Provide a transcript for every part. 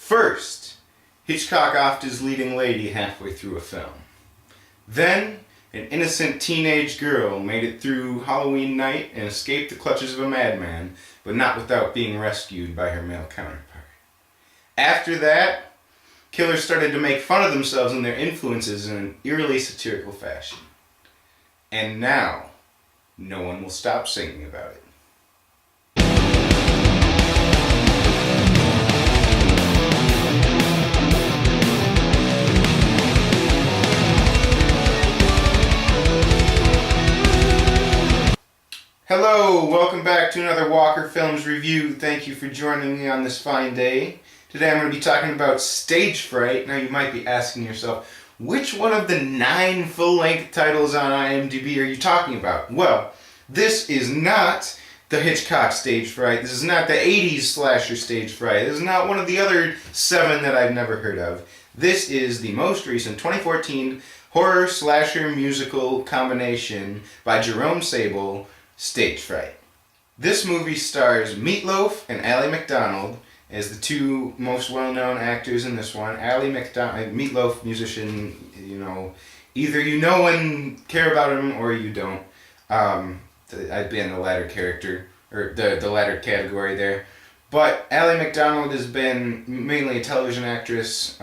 First, Hitchcock offed his leading lady halfway through a film. Then, an innocent teenage girl made it through Halloween night and escaped the clutches of a madman, but not without being rescued by her male counterpart. After that, killers started to make fun of themselves and their influences in an eerily satirical fashion. And now, no one will stop singing about it. Hello, welcome back to another WalkerFilms review. Thank you for joining me on this fine day. Today I'm going to be talking about Stage Fright. Now you might be asking yourself, which one of the 9 full-length titles on IMDb are you talking about? Well, this is not the Hitchcock Stage Fright. This is not the 80s slasher Stage Fright. This is not one of the other 7 that I've never heard of. This is the most recent 2014 horror slasher musical combination by Jerome Sable, Stage Fright. This movie stars Meatloaf and Ally McDonald as the 2 most well-known actors in this one. Meatloaf, musician, either you know and care about him or you don't. I'd be in the latter character, or the latter category there. But Ally McDonald has been mainly a television actress.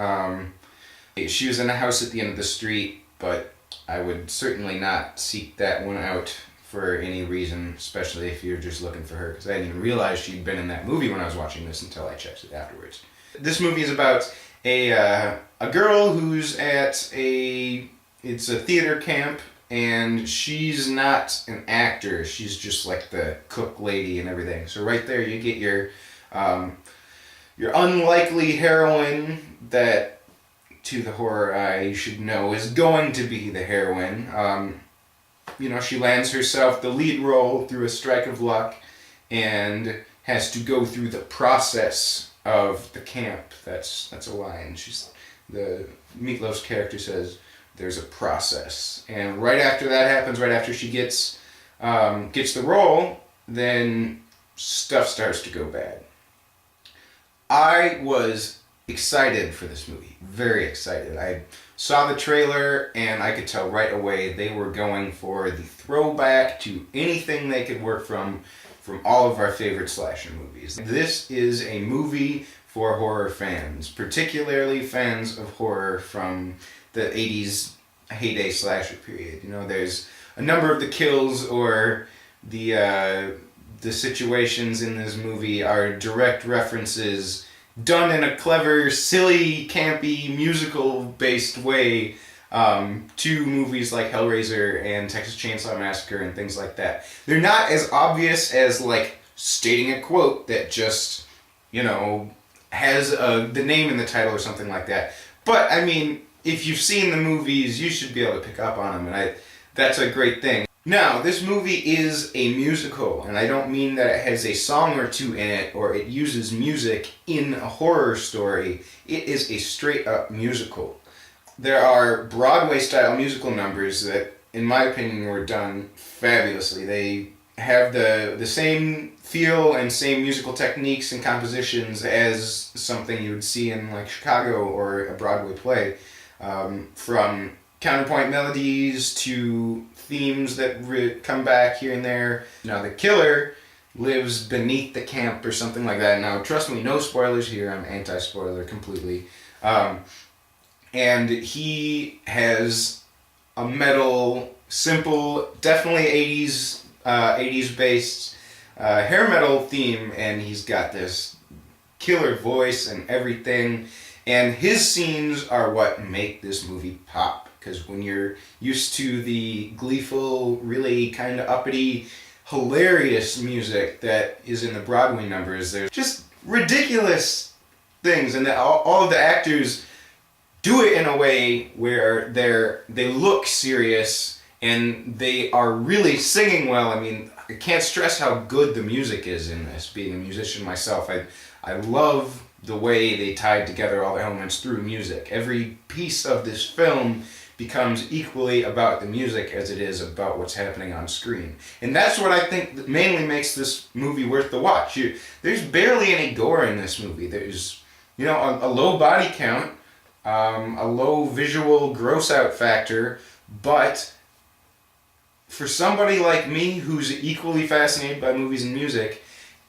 She was in A House at the End of the Street, but I would certainly not seek that one out for any reason, especially if you're just looking for her, because I didn't even realize she'd been in that movie when I was watching this until I checked it afterwards. This movie is about a girl who's at it's a theater camp, and she's not an actor, she's just like the cook lady and everything. So right there you get your unlikely heroine that, to the horror eye, you should know is going to be the heroine. She lands herself the lead role through a strike of luck and has to go through the process of the camp. That's a line. The Meatloaf's character says there's a process. And right after that happens, right after she gets the role, then stuff starts to go bad. I was excited for this movie. Very excited. I saw the trailer and I could tell right away they were going for the throwback to anything they could work from all of our favorite slasher movies. This is a movie for horror fans, particularly fans of horror from the 80s heyday slasher period. There's a number of the kills or the situations in this movie are direct references done in a clever, silly, campy, musical-based way to movies like Hellraiser and Texas Chainsaw Massacre and things like that. They're not as obvious as, stating a quote that just, has the name in the title or something like that. But, if you've seen the movies, you should be able to pick up on them, and that's a great thing. Now, this movie is a musical, and I don't mean that it has a song or 2 in it, or it uses music in a horror story. It is a straight-up musical. There are Broadway-style musical numbers that, in my opinion, were done fabulously. They have the same feel and same musical techniques and compositions as something you would see in, Chicago or a Broadway play, from counterpoint melodies to themes that come back here and there. Now, the killer lives beneath the camp or something like that. Now, trust me, no spoilers here. I'm anti-spoiler completely. And he has a metal, simple, definitely 80s-based hair metal theme, and he's got this killer voice and everything. And his scenes are what make this movie pop. Because when you're used to the gleeful, really kind of uppity, hilarious music that is in the Broadway numbers, there's just ridiculous things. And all of the actors do it in a way where they look serious and they are really singing well. I can't stress how good the music is in this. Being a musician myself, I love the way they tied together all the elements through music. Every piece of this film becomes equally about the music as it is about what's happening on screen. And that's what I think mainly makes this movie worth the watch. There's barely any gore in this movie. There's You know, a low body count, a low visual gross out factor, but for somebody like me who's equally fascinated by movies and music,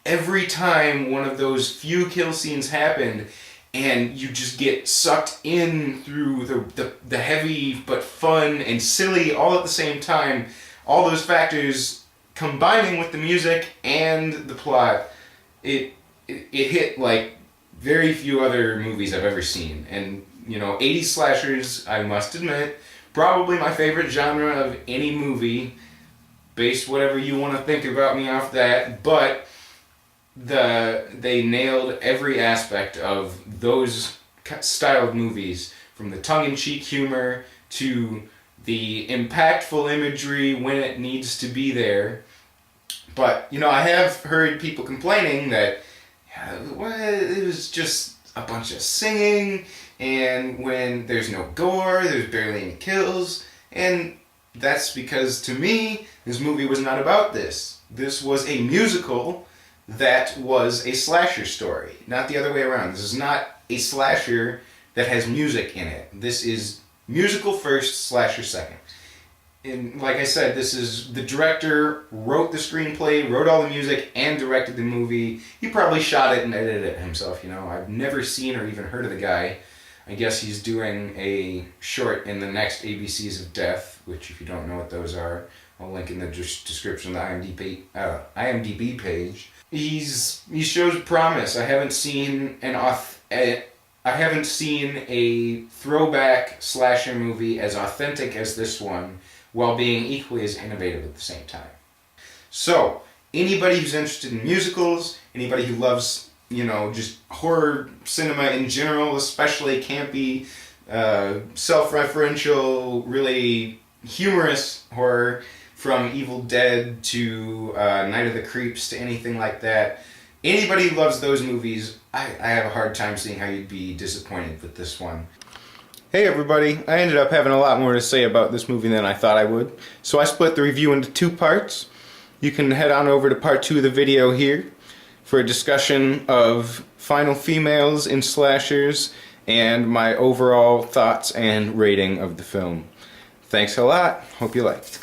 every time one of those few kill scenes happened and you just get sucked in through the heavy but fun and silly all at the same time, all those factors combining with the music and the plot, it hit like very few other movies I've ever seen. And, you know, 80s slashers, I must admit, probably my favorite genre of any movie, based whatever you want to think about me off that, but they nailed every aspect of those style of movies, from the tongue-in-cheek humor to the impactful imagery when it needs to be there. But, you know, I have heard people complaining that it was just a bunch of singing, and when there's no gore, there's barely any kills, and that's because, to me, this movie was not about this. This was a musical that was a slasher story, not the other way around. This is not a slasher that has music in it. This is musical first, slasher second. And like I said, this is the director wrote the screenplay, wrote all the music, and directed the movie. He probably shot it and edited it himself, you know. I've never seen or even heard of the guy. I guess he's doing a short in the next ABCs of Death, which, if you don't know what those are, I'll link in the description of the IMDb page. He shows promise. I haven't seen a throwback slasher movie as authentic as this one, while being equally as innovative at the same time. So, anybody who's interested in musicals, anybody who loves, you know, just horror cinema in general, especially campy, self-referential, really humorous horror, from Evil Dead to Night of the Creeps to anything like that, anybody who loves those movies, I have a hard time seeing how you'd be disappointed with this one. Hey everybody, I ended up having a lot more to say about this movie than I thought I would, so I split the review into 2 parts. You can head on over to part 2 of the video here for a discussion of final females in slashers and my overall thoughts and rating of the film. Thanks a lot, hope you liked.